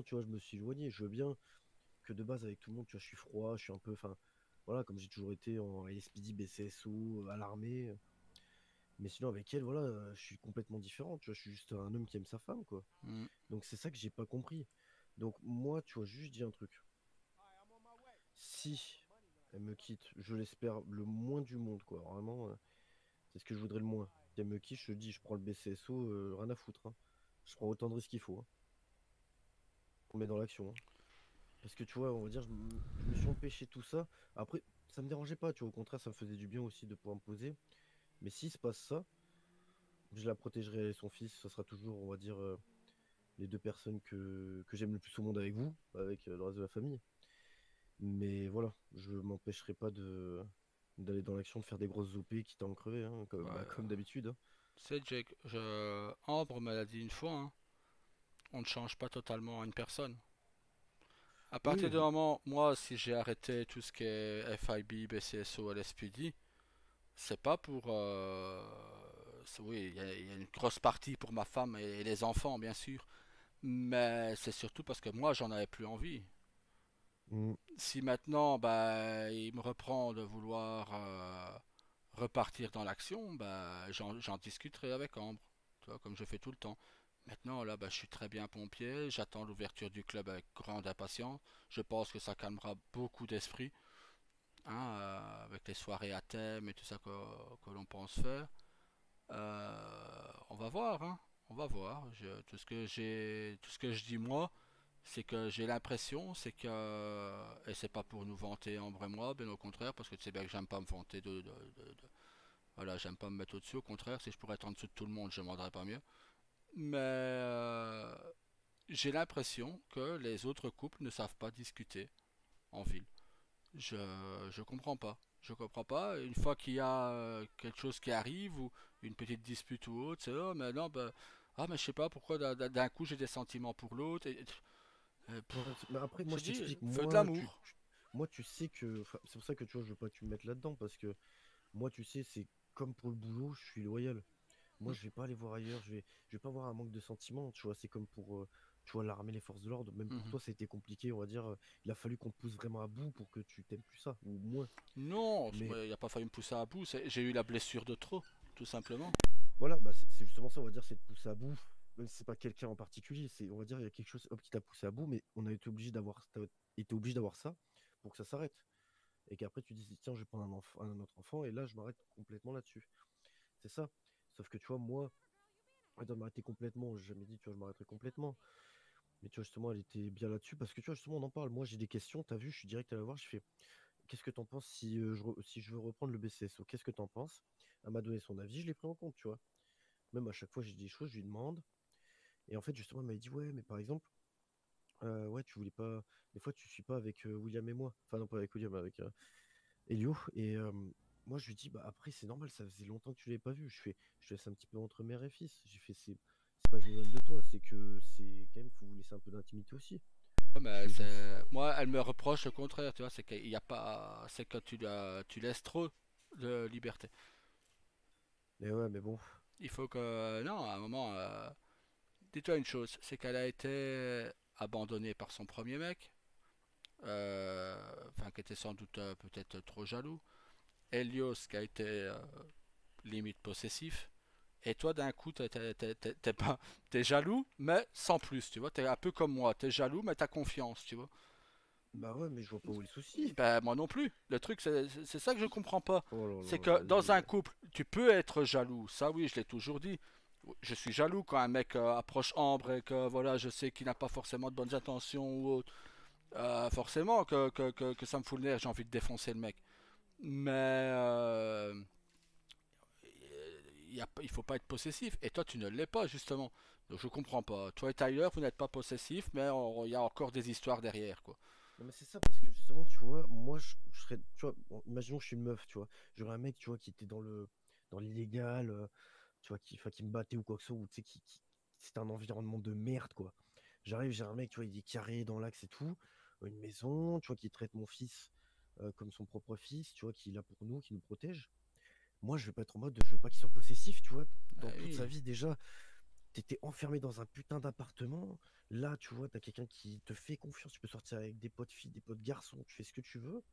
tu vois, je me suis éloigné. Je veux bien que de base, avec tout le monde, tu vois, je suis froid, je suis un peu, enfin, voilà, comme j'ai toujours été en LSPD, BCSO, à l'armée. Mais sinon, avec elle, voilà, je suis complètement différent. Tu vois, je suis juste un homme qui aime sa femme, quoi. Mm. Donc, c'est ça que j'ai pas compris. Donc, moi, tu vois, juste dis un truc. Si elle me quitte, je l'espère le moins du monde, quoi. Vraiment, c'est ce que je voudrais le moins. Si elle me quitte, je te dis, je prends le BCSO, rien à foutre, hein. Je prends autant de risques qu'il faut, hein. On met dans l'action, hein. Parce que tu vois, on va dire, je me suis empêché tout ça. Après, ça me dérangeait pas, tu vois. Au contraire, ça me faisait du bien aussi de pouvoir me poser. Mais s'il se passe ça, je la protégerai, elle et son fils. Ça sera toujours, on va dire, les deux personnes que j'aime le plus au monde avec vous, avec le reste de la famille. Mais voilà, je m'empêcherai pas d'aller dans l'action, de faire des grosses OP, quitte à en crever, hein, comme, bah, Ouais. comme d'habitude, hein. C'est Jake, Ambre me l'a dit une fois, hein, on ne change pas totalement une personne. À partir Oui, du moment, moi, si j'ai arrêté tout ce qui est FIB, BCSO, LSPD, c'est pas pour. Oui, il y a une grosse partie pour ma femme et les enfants, bien sûr. Mais c'est surtout parce que moi, j'en avais plus envie. mm, Si maintenant, bah, il me reprend de vouloir repartir dans l'action, bah, j'en discuterai avec Ambre, tu vois, comme je fais tout le temps. Maintenant, là, bah, je suis très bien pompier, j'attends l'ouverture du club avec grande impatience. Je pense que ça calmera beaucoup d'esprit, hein, avec les soirées à thème et tout ça que l'on pense faire. On va voir, hein, on va voir. Tout ce que je dis moi, c'est que j'ai l'impression, c'est que, et c'est pas pour nous vanter Ambre et moi, bien au contraire, parce que tu sais bien que j'aime pas me vanter voilà, j'aime pas me mettre au-dessus, au contraire, si je pourrais être en dessous de tout le monde, je ne demanderais pas mieux. Mais j'ai l'impression que les autres couples ne savent pas discuter en ville. Je, je comprends pas. Je comprends pas. Une fois qu'il y a quelque chose qui arrive ou une petite dispute ou autre, c'est oh mais non bah ah mais je sais pas pourquoi d'un coup j'ai des sentiments pour l'autre ouais, mais après, moi, je je dis t'explique, feu de moi, l'amour. moi, tu sais que, enfin, c'est pour ça que tu vois, je veux pas que tu me mettes là-dedans, parce que moi, tu sais, c'est comme pour le boulot, je suis loyal. Moi, je vais pas aller voir ailleurs, je vais pas avoir un manque de sentiments, tu vois. C'est comme pour, tu vois, l'armée, les forces de l'ordre. Même pour Mhm. toi, ça a été compliqué, on va dire. Il a fallu qu'on te pousse vraiment à bout pour que tu t'aimes plus ça, ou moins. Non, Mais il n'y a pas fallu me pousser à bout. J'ai eu la blessure de trop, tout simplement. voilà, bah, c'est justement ça, on va dire, c'est de pousser à bout. Même si c'est pas quelqu'un en particulier, c'est, on va dire, il y a quelque chose hop, qui t'a poussé à bout, mais on a été obligé d'avoir, t'as été obligé d'avoir ça pour que ça s'arrête. Et qu'après, tu dis, tiens, je vais prendre un autre enfant, et là, je m'arrête complètement là-dessus. C'est ça. Sauf que, tu vois, moi, de m'arrêter complètement, j'ai jamais dit, tu vois, je m'arrêterai complètement. Mais tu vois, justement, elle était bien là-dessus parce que tu vois, justement, on en parle. Moi, j'ai des questions. T'as vu, je suis direct à la voir. Je fais, qu'est-ce que t'en penses si, si je veux reprendre le BCSO? Qu'est-ce que t'en penses? Elle m'a donné son avis, je l'ai pris en compte, tu vois. Même à chaque fois, j'ai des choses, je lui demande. Et en fait, justement, elle m'a dit, ouais, mais par exemple, ouais, tu voulais pas. Des fois, tu suis pas avec William et moi. Enfin, non, pas avec William, avec Elio. Et moi, je lui dis, bah après, c'est normal, ça faisait longtemps que tu l'avais pas vu. Je te laisse un petit peu entre mère et fils. J'ai fait, c'est pas que je me donne de toi, c'est que c'est quand même, faut vous laisser un peu d'intimité aussi. Ouais, Je mais fais, moi, elle me reproche le contraire, tu vois. C'est qu'il y a pas, c'est que tu laisses trop de liberté. mais ouais, mais bon. Il faut que, non, à un moment, dis-toi une chose, c'est qu'elle a été abandonnée par son premier mec, enfin, qui était sans doute peut-être trop jaloux. Helios, qui a été limite possessif. Et toi, d'un coup, t'es pas, t'es jaloux, mais sans plus, tu vois. T'es un peu comme moi. T'es jaloux, mais t'as confiance, tu vois. Bah ouais, mais je vois pas où est le souci. Ben, moi non plus. Le truc, c'est ça que je comprends pas. Oh là C'est là, que dans vas-y. un couple, tu peux être jaloux. Ça, oui, je l'ai toujours dit. Je suis jaloux quand un mec approche Ambre et que voilà, je sais qu'il n'a pas forcément de bonnes intentions ou autre. Forcément que ça me fout le nerf, j'ai envie de défoncer le mec. Mais il faut pas être possessif. Et toi, tu ne l'es pas, justement. Donc je comprends pas. Toi et Tyler, vous n'êtes pas possessif, mais il y a encore des histoires derrière, quoi. Non, mais c'est ça, parce que justement, tu vois, moi, je serais, tu vois, bon, imaginons que je suis une meuf, tu vois. J'aurais un mec, tu vois, qui était dans l'illégal, tu vois, enfin, qui me battait ou quoi que ce soit, ou tu sais, c'était un environnement de merde, quoi. J'arrive, j'ai un mec, tu vois, il est carré dans l'axe et tout, une maison, tu vois, qui traite mon fils comme son propre fils, tu vois, qui est là pour nous, qui nous protège. Moi, je vais pas être en mode, je veux pas qu'il soit possessif, tu vois, Ah dans toute sa oui. vie déjà. t'étais enfermé dans un putain d'appartement. Là, tu vois, t'as quelqu'un qui te fait confiance. Tu peux sortir avec des potes filles, des potes garçons. Tu fais ce que tu veux.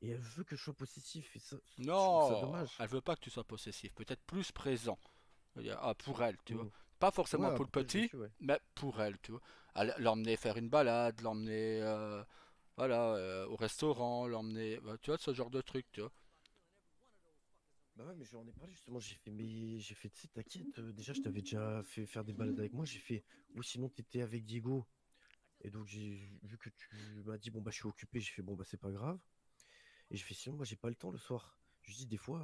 Et elle veut que je sois possessif. Et ça, je trouve ça Non, dommage. elle veut pas que tu sois possessif, peut-être plus présent. Pour elle, tu vois. Mm. Pas Ouais, forcément pour le après, je petit, suis, ouais. mais pour elle, tu vois. L'emmener faire une balade, l'emmener voilà, au restaurant, l'emmener, tu vois, ce genre de truc, tu vois. Bah ouais, mais j'en ai parlé justement. J'ai fait, tu sais, t'inquiète. Déjà, je t'avais déjà fait faire des balades avec moi. J'ai fait, ou sinon, t'étais avec Diego. Et donc, j'ai vu que tu m'as dit, bon, bah, je suis occupé. J'ai fait, bon, bah, c'est pas grave. Et j'ai fait, sinon, moi, j'ai pas le temps le soir. Je dis, des fois,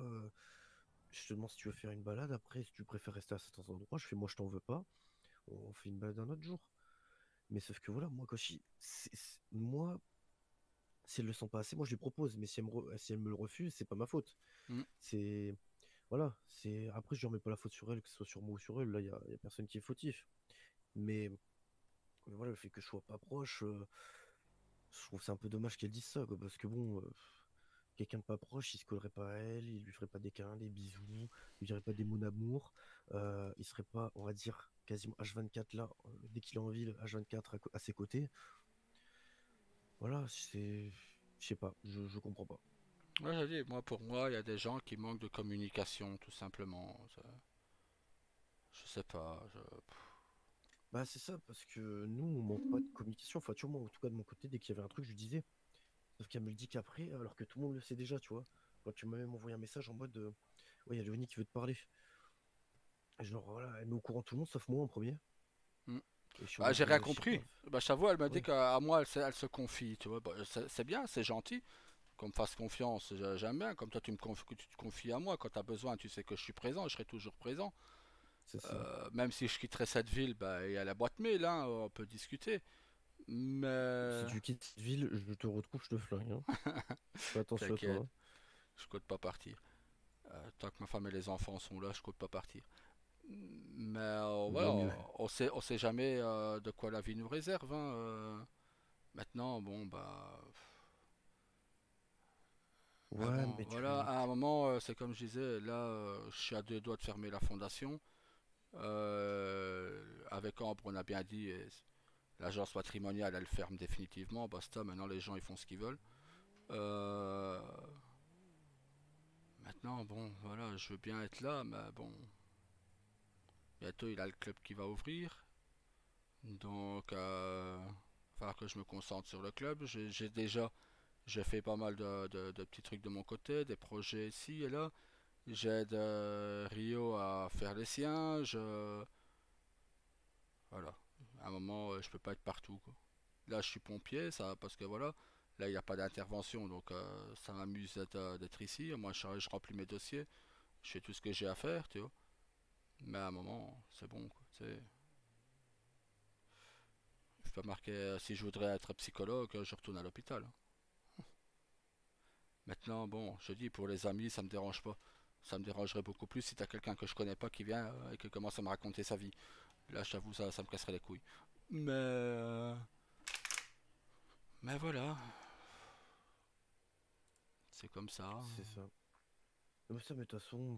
je te demande si tu veux faire une balade. Après, si tu préfères rester à certains endroits, je fais, moi, je t'en veux pas. On fait une balade un autre jour. Mais sauf que voilà, moi, quand moi, si elle le sent pas assez, moi, je lui propose. Mais si elle me le refuse, c'est pas ma faute. Mm. C'est. Voilà. Après, je ne remets pas la faute sur elle, que ce soit sur moi ou sur elle. Là, y a personne qui est fautif. Mais, mais voilà, le fait que je sois pas proche, je trouve que c'est un peu dommage qu'elle dise ça, quoi, parce que bon, quelqu'un de pas proche, il se collerait pas à elle, il lui ferait pas des câlins, des bisous, il lui dirait pas des mots d'amour, il serait pas, on va dire, quasiment H24 là, dès qu'il est en ville, H24 à ses côtés. Voilà, je sais pas, je comprends pas. Ouais, j'ai dit, moi, pour moi, il y a des gens qui manquent de communication, tout simplement. Je sais pas. Bah c'est ça, parce que nous, on manque pas de communication, enfin, tu vois, moi, en tout cas de mon côté, dès qu'il y avait un truc, je lui disais, sauf qu'elle me le dit qu'après, alors que tout le monde le sait déjà, tu vois. Quand tu m'as même envoyé un message en mode, ouais, il y a Léonie qui veut te parler. Genre, voilà, elle met au courant tout le monde, sauf moi en premier. Mm. Et je suis en Bah, j'ai mode, rien je sais pas. compris. Bah, je t'avoue, elle m'a dit Ouais, qu'à moi, elle se confie, tu vois. Bah, c'est bien, c'est gentil qu'on me fasse confiance. J'aime bien. Comme toi, que tu te confies à moi. Quand tu as besoin, tu sais que je suis présent, je serai toujours présent. c'est ça. Même si je quitterai cette ville, bah, il y a la boîte mail, hein, on peut discuter. Si Mais tu quittes cette ville, je te retrouve, je te flingue, hein. Fais attention à toi, t'inquiète, hein. je compte pas partir. Tant que ma femme et les enfants sont là, je compte pas partir. Mais voilà, Vaut mieux. on sait jamais de quoi la vie nous réserve, hein. Maintenant, bon, bah, mais Ouais, bon, mais voilà, à un moment, c'est comme je disais, là, je suis à deux doigts de fermer la fondation. Avec Ambre, on a bien dit, l'agence patrimoniale, elle ferme définitivement, basta, maintenant les gens ils font ce qu'ils veulent. Euh, Maintenant, bon, voilà, je veux bien être là, mais bon, bientôt il a le club qui va ouvrir, donc il va falloir que je me concentre sur le club. J'ai fait pas mal de petits trucs de mon côté, des projets ici et là. J'aide Rio à faire les siens. Voilà. À un moment, je peux pas être partout, quoi. Là, je suis pompier, ça, parce que voilà, là, il n'y a pas d'intervention, donc ça m'amuse d'être ici. Moi, je remplis mes dossiers, je fais tout ce que j'ai à faire, tu vois. Mais à un moment, c'est bon, quoi. Je peux marquer, si je voudrais être psychologue, je retourne à l'hôpital, hein. Maintenant, bon, je dis, pour les amis, ça me dérange pas. Ça me dérangerait beaucoup plus si t'as quelqu'un que je connais pas qui vient et qui commence à me raconter sa vie. Là, je t'avoue, ça me casserait les couilles. Mais voilà, c'est comme ça. C'est ça. Mais ça, mais de toute façon,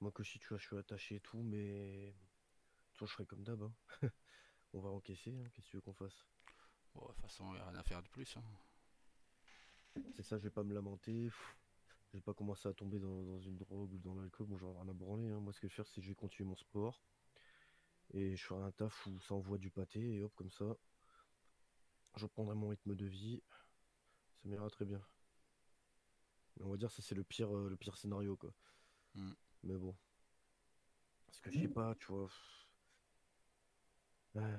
moi, Koshi, tu vois, je suis attaché et tout, mais. De toute façon, je ferai comme d'hab, hein. On va encaisser, hein. Qu'est-ce que tu veux qu'on fasse? Bon, de toute façon, il n'y a rien à faire de plus, hein. C'est ça, je vais pas me lamenter. Je vais pas commencer à tomber dans une drogue ou dans l'alcool. Bon, j'en ai rien à branler, hein. Moi, ce que je vais faire, c'est que je vais continuer mon sport. Et je ferai un taf où ça envoie du pâté. Et hop, comme ça, je reprendrai mon rythme de vie. Ça m'ira très bien. Mais on va dire que ça, c'est le pire scénario, quoi. Hmm. Mais bon. Parce que je sais pas, tu vois. Ouais.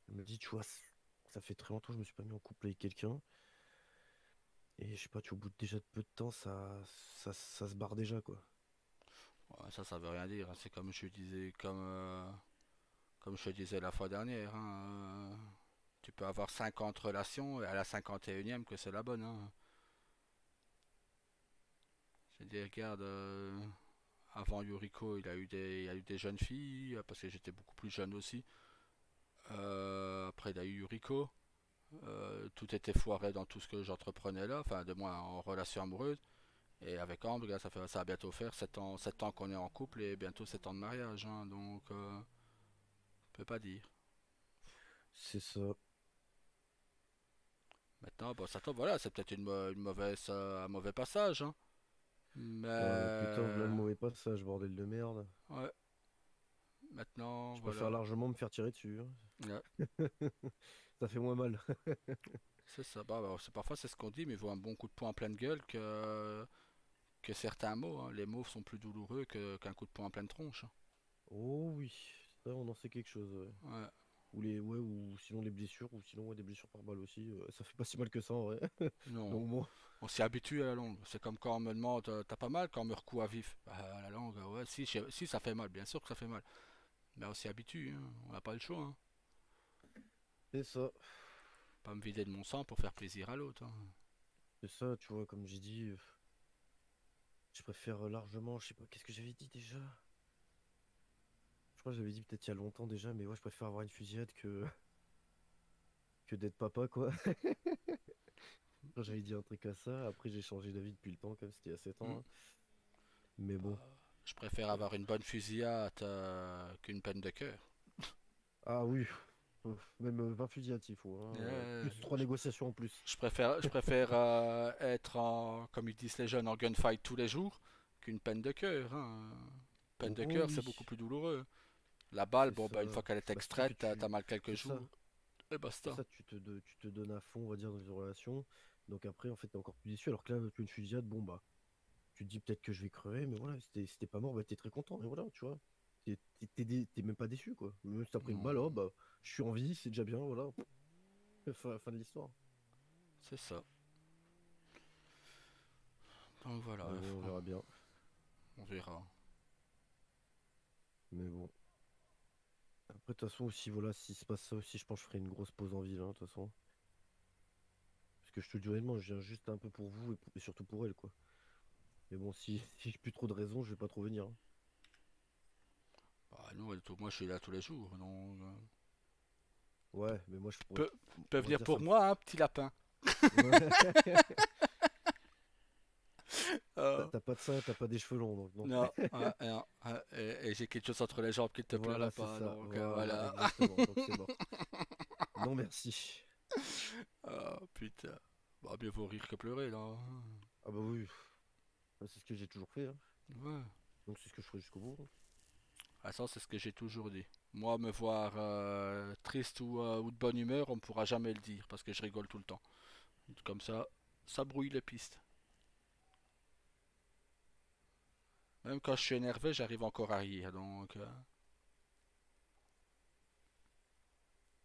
Elle me dit, tu vois, ça fait très longtemps que je me suis pas mis en couple avec quelqu'un. Et je sais pas, tu vois, au bout déjà de peu de temps, ça se barre déjà, quoi. Ouais, ça veut rien dire, hein. C'est comme je te disais la fois dernière, hein. Tu peux avoir 50 relations et à la 51e que c'est la bonne, hein. J'ai dit, regarde, avant Yuriko, il a eu des jeunes filles, parce que j'étais beaucoup plus jeune aussi. Après, il a eu Yuriko. Tout était foiré dans tout ce que j'entreprenais là, enfin, de moins en relation amoureuse. Et avec Ambre, gars, ça va bientôt faire 7 ans qu'on est en couple et bientôt 7 ans de mariage, hein, donc on peut pas dire. C'est ça. Maintenant, bon, ça tombe, voilà, c'est peut-être une mauvaise, un mauvais passage, hein. Putain, voilà le Mais mauvais passage, bordel de merde. ouais, maintenant, Je préfère voilà. largement me faire tirer dessus, hein. Ouais, Ça fait moins mal. c'est ça. Bah, parfois c'est ce qu'on dit, mais il vaut un bon coup de poing en pleine gueule que certains mots, hein. Les mots sont plus douloureux qu'un coup de poing en pleine tronche, hein. Oh oui, ça on en sait quelque chose, ouais. Ouais, Ou sinon les blessures, ou sinon ouais, des blessures par balle aussi. Ça fait pas si mal que ça en vrai. non. Donc bon, On s'y habitue à la longue. C'est comme quand on me demande, t'as pas mal quand on me recoue à vif. Bah, à la longue, ouais, si, si ça fait mal, bien sûr que ça fait mal. Mais on s'y habitue, hein. On n'a pas le choix, hein. c'est ça. Pas me vider de mon sang pour faire plaisir à l'autre, hein. C'est ça, tu vois, comme j'ai dit, je préfère largement, je sais pas, qu'est-ce que j'avais dit déjà? Je crois que j'avais dit peut-être il y a longtemps déjà, mais ouais, je préfère avoir une fusillade que d'être papa, quoi. Quand j'avais dit un truc à ça, après j'ai changé d'avis depuis le temps, comme c'était il y a 7 Hmm. ans, hein. Mais bon. Je préfère avoir une bonne fusillade qu'une peine de cœur. Ah oui, même 20 fusillades s'il faut, hein. Euh, Plus 3 négociations en plus. je préfère être en, comme ils disent les jeunes, en gunfight tous les jours qu'une peine de cœur, hein. Peine Oh de cœur, c'est oui, beaucoup plus douloureux. La balle, c'est bon, ça. bah, une fois qu'elle est Bah, surtout que extraite, t'as mal quelques C'est ça. jours, et C'est basta. ça, tu te donnes à fond, on va dire, dans une relation. Donc après, en fait, t'es encore plus déçu. Alors que là, tu as une fusillade, bon, bah, tu te dis peut-être que je vais crever, mais voilà, si t'es pas mort, bah, t'es très content. Et voilà, tu vois. T'es même pas déçu, quoi. Même si t'as pris une balle, oh, Hmm, bah, je suis en vie, c'est déjà bien, voilà. Fin de l'histoire. c'est ça. Donc voilà, Mais bon, on verra bien. on verra. Mais bon. Après, de toute façon, aussi, voilà, s'il se passe ça aussi, je pense que je ferai une grosse pause en ville, hein, de toute façon. Parce que je te dis honnêtement, je viens juste un peu pour vous et surtout pour elle, quoi. Mais bon, si j'ai plus trop de raisons, je vais pas trop venir, hein. Bah, nous, moi, je suis là tous les jours, donc Ouais, mais moi, je pourrais. peut, peut On va venir dire ça pour me. moi, un petit lapin. Ouais. Euh, T'as pas de ça, t'as pas des cheveux longs, donc non. non, non, et j'ai quelque chose entre les jambes qui te plaît Voilà, c'est là-bas, ça. donc Voilà, voilà. exactement. Donc c'est mort. Non, merci. Ah, putain. Bah, mieux vaut rire que pleurer, là. Ah bah oui, bah, c'est ce que j'ai toujours fait, hein. Ouais. Donc c'est ce que je ferai jusqu'au bout, hein. Ah, ça, c'est ce que j'ai toujours dit. Moi, me voir triste ou de bonne humeur, on ne pourra jamais le dire parce que je rigole tout le temps. Comme ça brouille les pistes. Même quand je suis énervé, j'arrive encore à rire. Donc,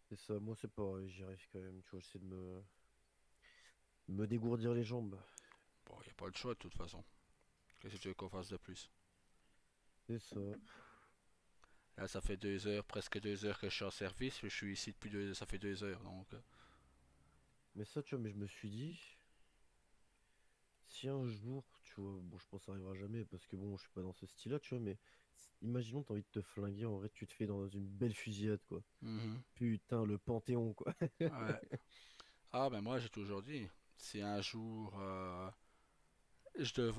C'est ça, moi c'est pareil, j'y arrive quand même. Tu vois, j'essaie de me dégourdir les jambes. bon, il n'y a pas le choix de toute façon. Qu'est-ce que tu veux qu'on fasse de plus? C'est ça. Là, ça fait 2 heures, presque 2 heures que je suis en service. Je suis ici depuis ça fait 2 heures. Donc, Mais ça, tu vois, mais je me suis dit, si un jour, tu vois, bon, je pense que ça arrivera jamais parce que bon, je suis pas dans ce style-là, tu vois, mais imaginons, t'as envie de te flinguer, en vrai, tu te fais dans une belle fusillade, quoi. mhm, Putain, le Panthéon, quoi. ouais. Ah, ben moi, j'ai toujours dit, si un jour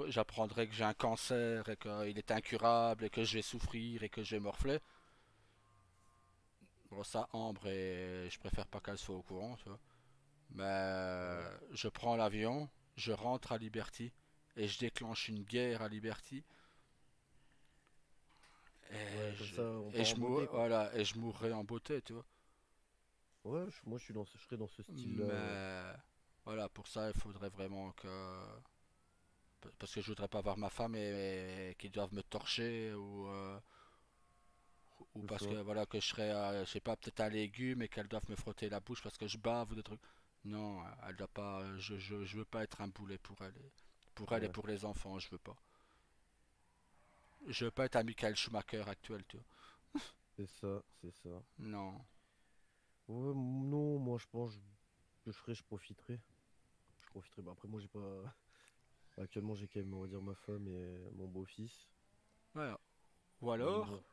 j'apprendrai que j'ai un cancer et qu'il est incurable et que je vais souffrir et que je vais morfler, bon, ça, Ambre, et je préfère pas qu'elle soit au courant, tu vois. Mais Ouais. je prends l'avion, je rentre à Liberty et je déclenche une guerre à Liberty et Ouais, comme je, ça, on et part en beauté, quoi. voilà, et je mourrai en beauté, tu vois. Ouais, moi, je serais dans ce style-là. Mais voilà, pour ça, il faudrait vraiment que. Parce que je voudrais pas voir ma femme et qu'ils doivent me torcher ou C'est parce ça. que voilà que je serais, je sais pas, peut-être un légume et qu'elles doivent me frotter la bouche parce que je bave ou des trucs. Non, elle doit pas. Je veux pas être un boulet pour elle et Ouais, pour les enfants, je veux pas. Je veux pas être un Michael Schumacher actuel, tu vois. c'est ça, c'est ça. Non. Ouais, non, moi, je pense que je ferais, je profiterais. Je profiterais. Bah, après, moi, j'ai pas. Actuellement, j'ai quand même, on va dire, ma femme et mon beau-fils. Voilà. Ou Donc alors, bon.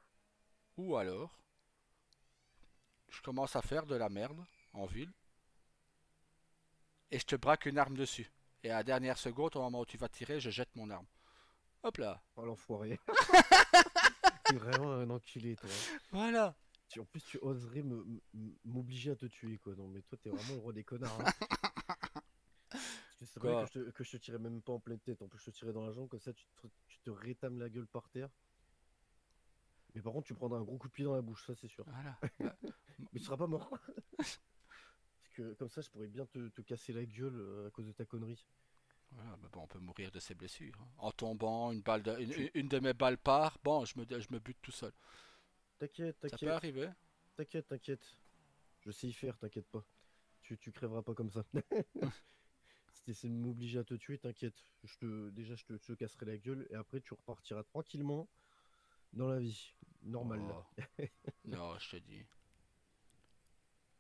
ou alors, je commence à faire de la merde en ville et je te braque une arme dessus. Et à la dernière seconde, au moment où tu vas tirer, je jette mon arme. Hop là. Oh l'enfoiré. T'es vraiment un enculé, toi, hein. Voilà. En plus, tu oserais m'obliger à te tuer, quoi. Non, mais toi, t'es vraiment le roi des connards, hein. Parce que c'est vrai Quoi? que je te tirais même pas en pleine tête. En plus, je te tirais dans la jambe, comme ça, tu te rétames la gueule par terre. Mais par contre, tu prendras un gros coup de pied dans la bouche, ça, c'est sûr. Voilà. Bah, Mais tu seras pas mort. Parce que comme ça, je pourrais bien te casser la gueule à cause de ta connerie. voilà, bah bon, on peut mourir de ses blessures, hein. En tombant, Tu... une de mes balles part, bon, je me bute tout seul. T'inquiète, Ça peut t'inquiète, arriver. t'inquiète, t'inquiète. Je sais y faire, t'inquiète pas. Tu crèveras pas comme ça. Si t'essaies de m'obliger à te tuer, t'inquiète. Déjà, je te casserai la gueule et après, tu repartiras tranquillement dans la vie. Normale. Oh, non, je te dis.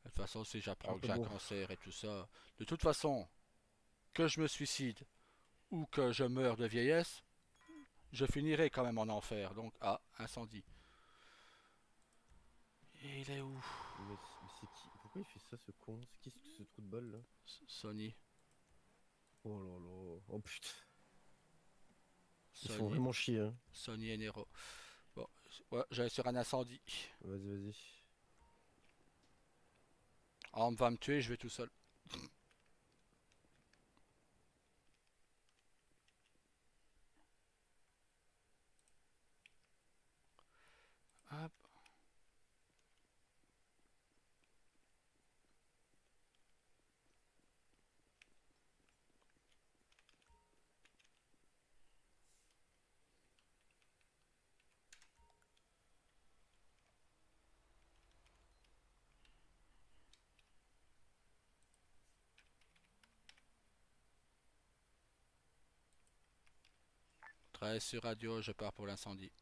De toute façon, si j'apprends que Après, j'ai un bon. cancer et tout ça, de toute façon, que je me suicide ou que je meure de vieillesse, je finirai quand même en enfer. Donc, ah, incendie. Et il est où? Mais c'est qui? Pourquoi il fait ça, ce con? C'est qui ce trou de balle là? Sony. Oh là là. Oh putain. Ils font Sony. vraiment chier, hein. Sony et Nero. Bon, ouais, j'allais sur un incendie. Vas-y, vas-y. Ah, on va me tuer, je vais tout seul. Hop. 13 sur radio, je pars pour l'incendie.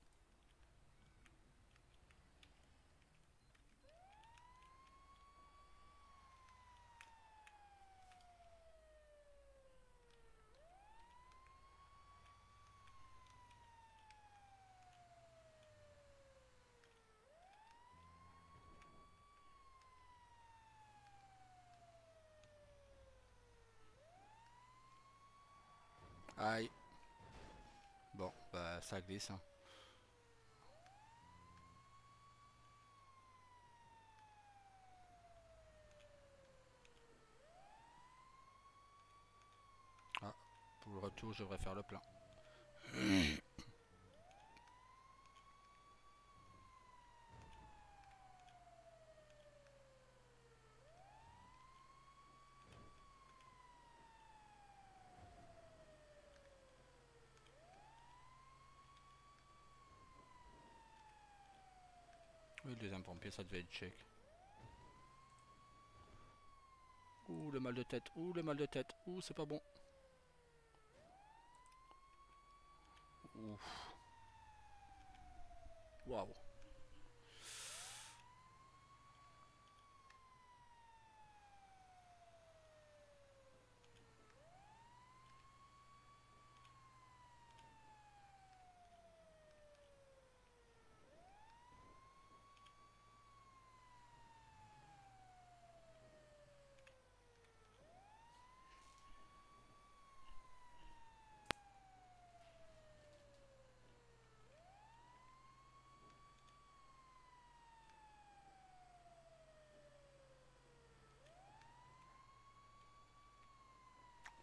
Aïe. Bon, bah ça glisse, hein. Ah, pour le retour, je devrais faire le plein. Oui, le deuxième pompier, ça devait être check. Ouh, le mal de tête. Ouh, le mal de tête. Ouh, c'est pas bon. Ouh. Waouh.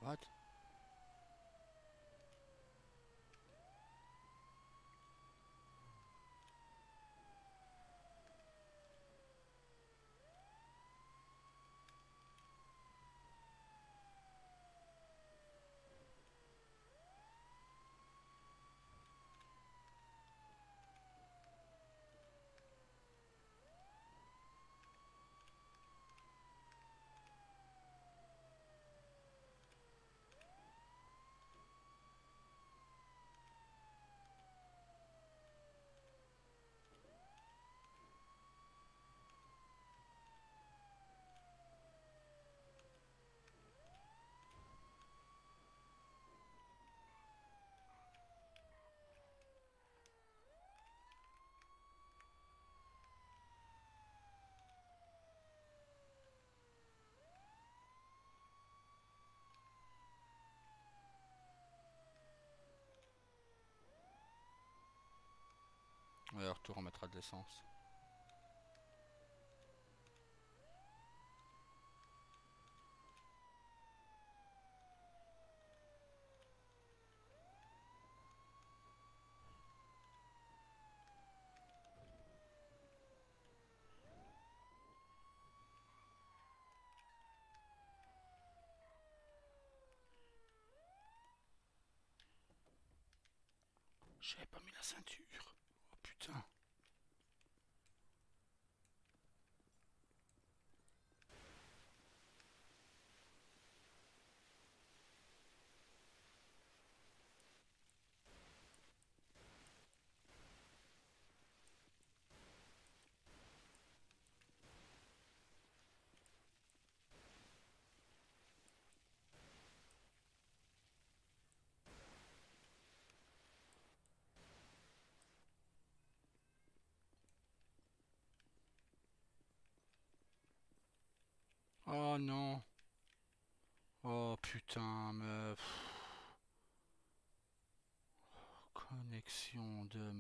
What? Ouais, retour, on mettra de l'essence. J'avais pas mis la ceinture. Oh putain. Oh non. Oh putain, meuf. Connexion de...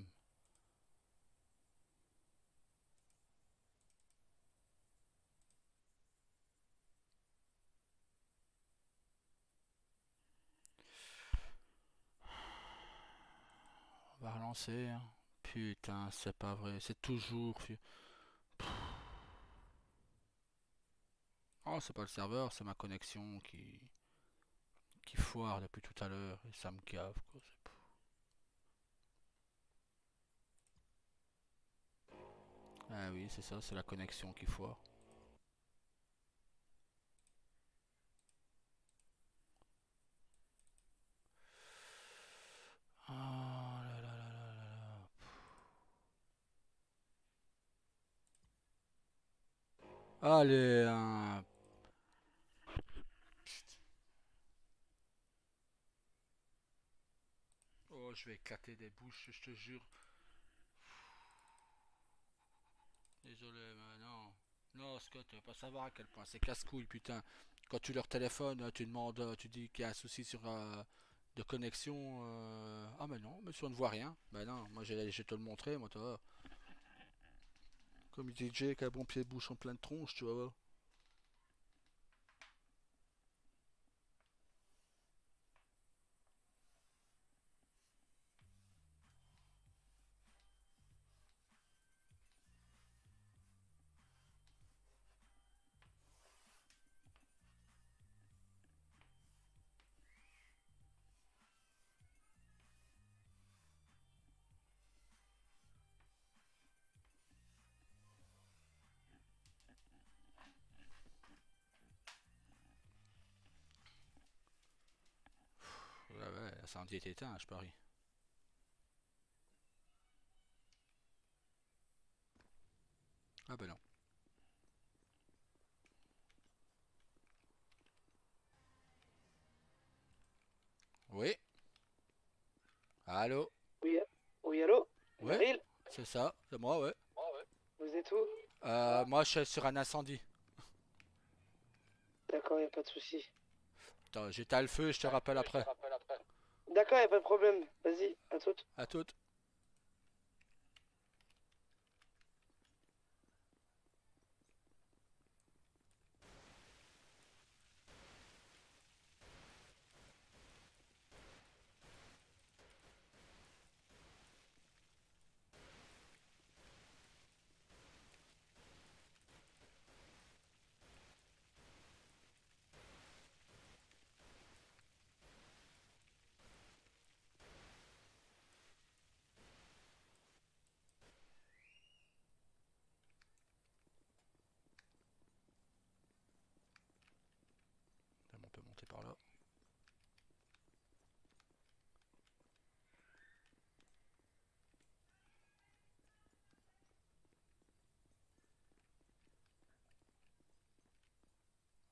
On va relancer, hein. Putain, c'est pas vrai. C'est toujours... Oh, c'est pas le serveur, c'est ma connexion qui foire depuis tout à l'heure. Et ça me gave, quoi. Ah oui, c'est ça, c'est la connexion qui foire. Oh là là là là là. Allez, hein. Oh, je vais éclater des bouches, je te jure. Désolé, mais non. Non, Scott, tu vas pas savoir à quel point c'est casse-couille, putain. Quand tu leur téléphones, tu demandes, tu dis qu'il y a un souci sur de connexion. Ah, mais non, monsieur, on ne voit rien. Ben non, moi je vais te le montrer, moi, toi. Comme il dit Jake, un bon pied de bouche en pleine tronche, tu vois. Ouais, ouais, l'incendie est éteint, je parie. Ah, ben non. Oui, allô? Oui, oui, allô? Ouais, Meryl? c'est ça, c'est moi, ouais. Vous êtes où? Moi, je suis sur un incendie. D'accord, y a pas de souci. Attends, j'éteins le feu et je te rappelle après. D'accord, y a pas de problème. Vas-y, à toute. À toute. On peut monter par là.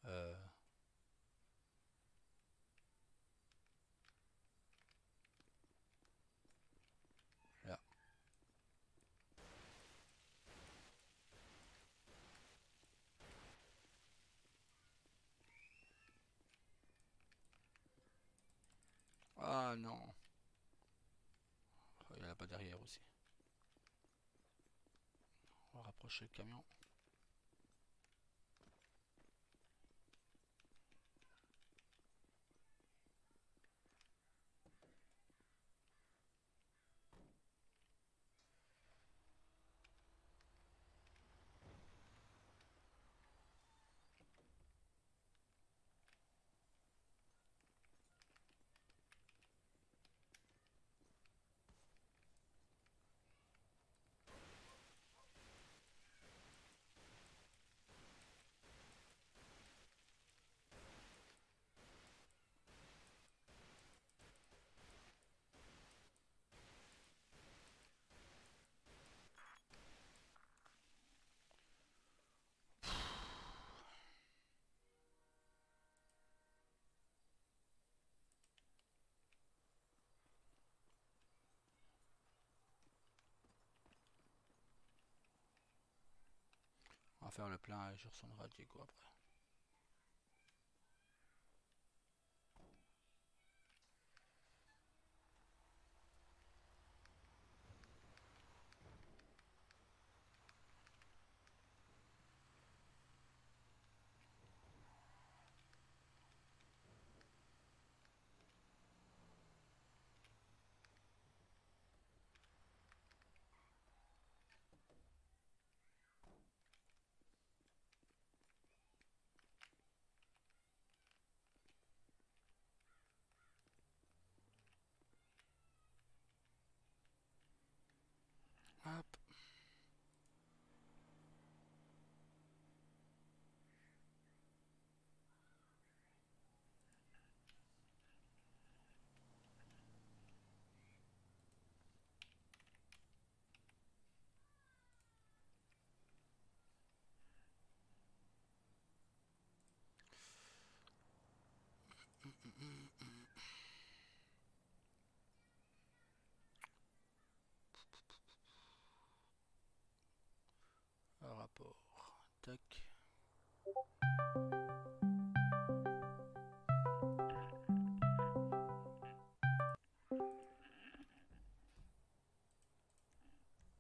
Euh, là. Ah non. Oh, il y en a pas derrière aussi. On va rapprocher le camion. On va faire le plein et je ressonnerai à Diego après. Hop. Un rapport. Tac.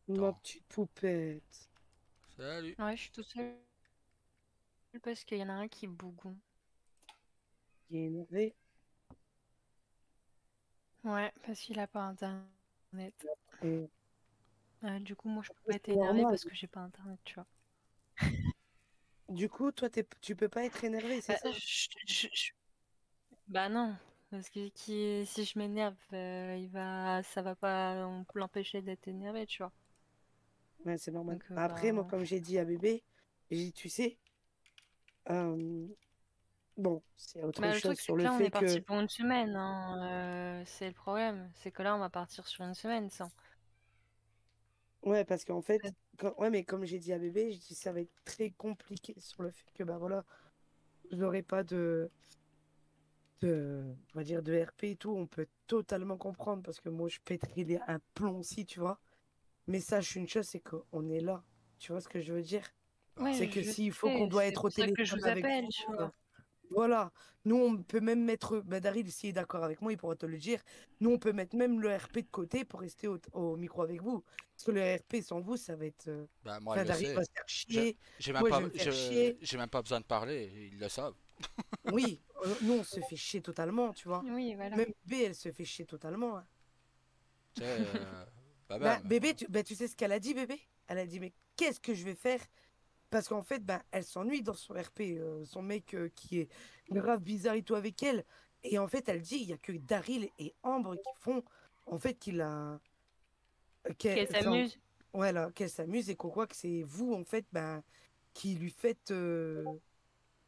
Ma Attends. petite poupette. Salut. Ouais, je suis tout seul parce qu'il y en a un qui bougon. Il est énervé. Ouais, parce qu'il a pas internet. Et Du coup, moi, je peux pas être c'est énervée normal. parce que j'ai pas internet, tu vois. Du coup, toi, tu peux pas être énervé, c'est Bah, ça? bah non, parce que si je m'énerve, ça va pas l'empêcher d'être énervé, tu vois. Ouais, c'est normal. Donc, Après, moi, bah... comme j'ai dit à bébé, j'ai dit, tu sais, euh, bon, c'est autre Bah, le chose truc, c'est sur que le là, on est fait parti que, pour une semaine, hein. C'est le problème. C'est que là, on va partir sur une semaine, sans. ouais, parce qu'en fait, ouais, mais comme j'ai dit à bébé, je dis, ça va être très compliqué sur le fait que, bah voilà, je n'aurai pas on va dire, de RP et tout. On peut totalement comprendre parce que moi, je pèterais un plomb aussi, tu vois. Mais sache une chose, c'est qu'on est là. Tu vois ce que je veux dire? Bah, C'est Ouais, que je s'il faut qu'on sais, doit c'est être au pour ça que je téléphone vous avec appelle, vous, tu vois. voilà. Nous, on peut même mettre, bah, Daryl, s'il est d'accord avec moi, il pourra te le dire. Nous, on peut mettre même le RP de côté pour rester au micro avec vous. Parce que le RP sans vous, ça va être. bah moi, elle Enfin, le Daryl va sait. se faire Je- chier. J'ai même Moi, je pas, vais me faire chier. j'ai même pas besoin de parler. Ils le savent. Oui, nous, on se fait chier totalement, tu vois. Oui, voilà. Même B, elle se fait chier totalement, hein. Tu sais, bah Bah, ben, bébé, bah, tu sais ce qu'elle a dit, bébé? Elle a dit, mais qu'est-ce que je vais faire? Parce qu'en fait, bah, elle s'ennuie dans son RP. Son mec qui est grave bizarre et tout avec elle. Et en fait, elle dit, il y a que Daryl et Ambre qui font, en fait, qu'il a. Qu'elle Enfin, s'amuse. voilà, qu'elle s'amuse et qu'on croit que c'est vous, en fait, ben, qui lui faites.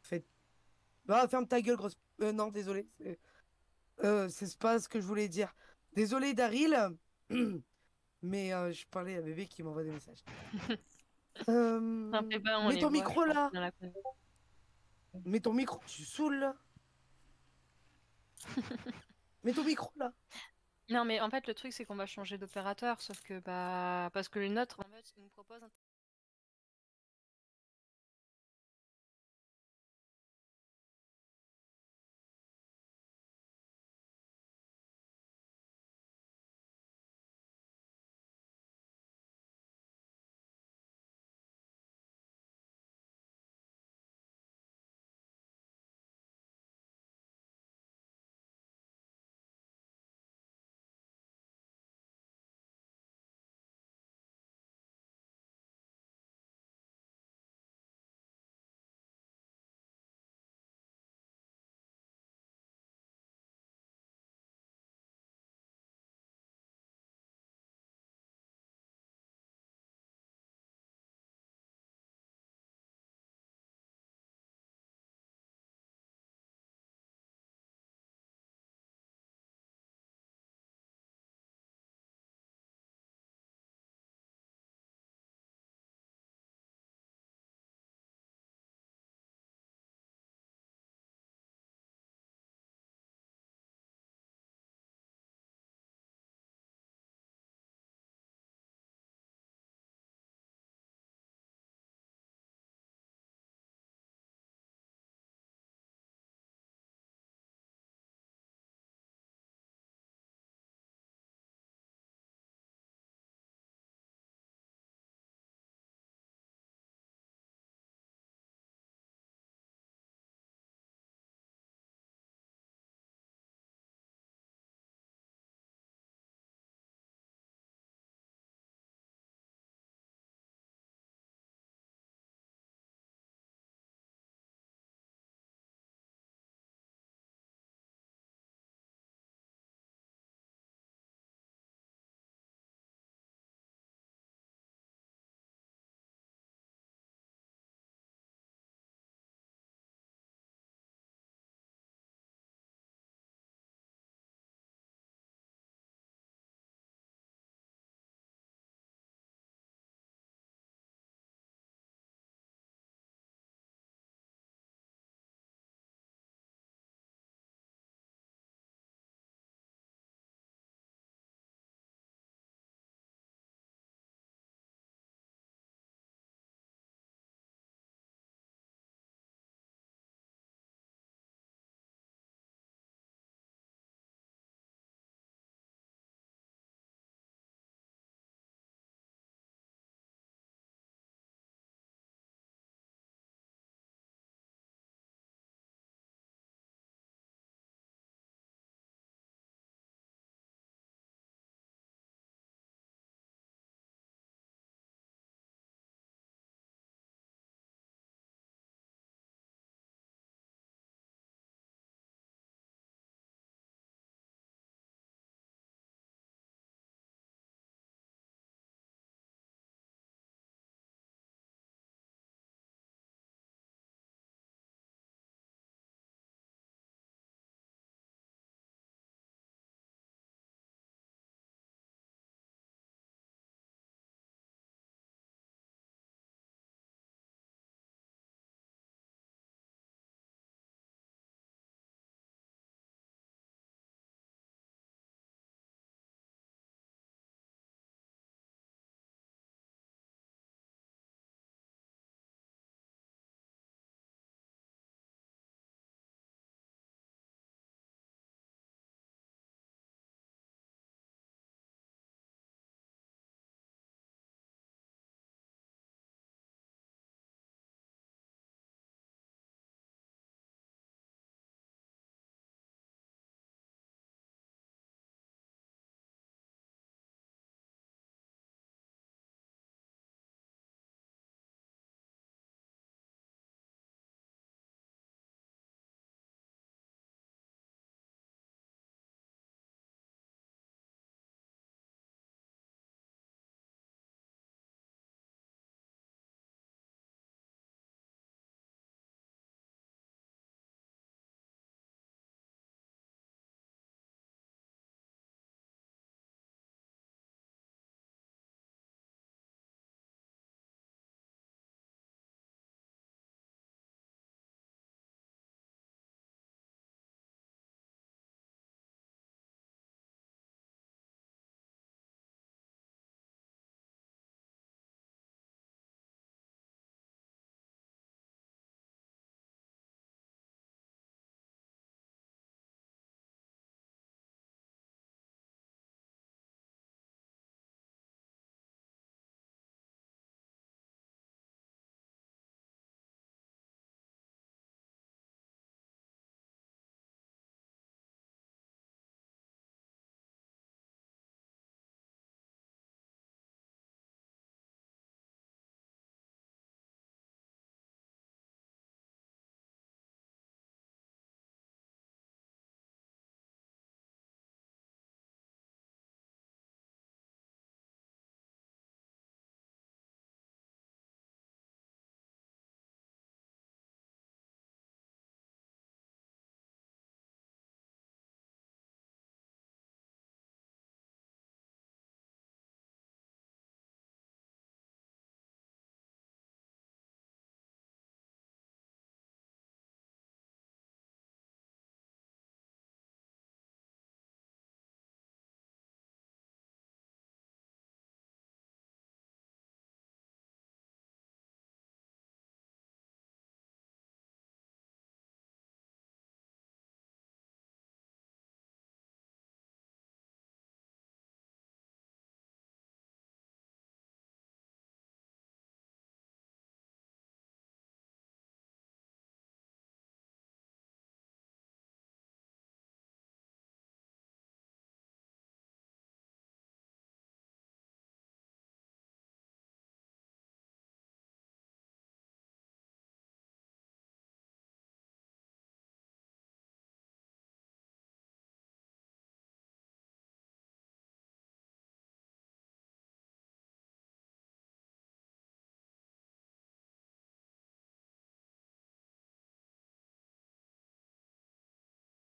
Faites... Ah, ferme ta gueule, grosse. Non, désolé. C'est pas ce que je voulais dire. Désolé, Daryl. Mais je parlais à bébé qui m'envoie des messages. Un peu bas, on Mets les ton voit, je micro pense, là. dans la... Mets ton micro, tu saoules là. Mets ton micro là. Non, mais en fait, le truc, c'est qu'on va changer d'opérateur, sauf que, bah, parce que le nôtre, en fait, il nous propose un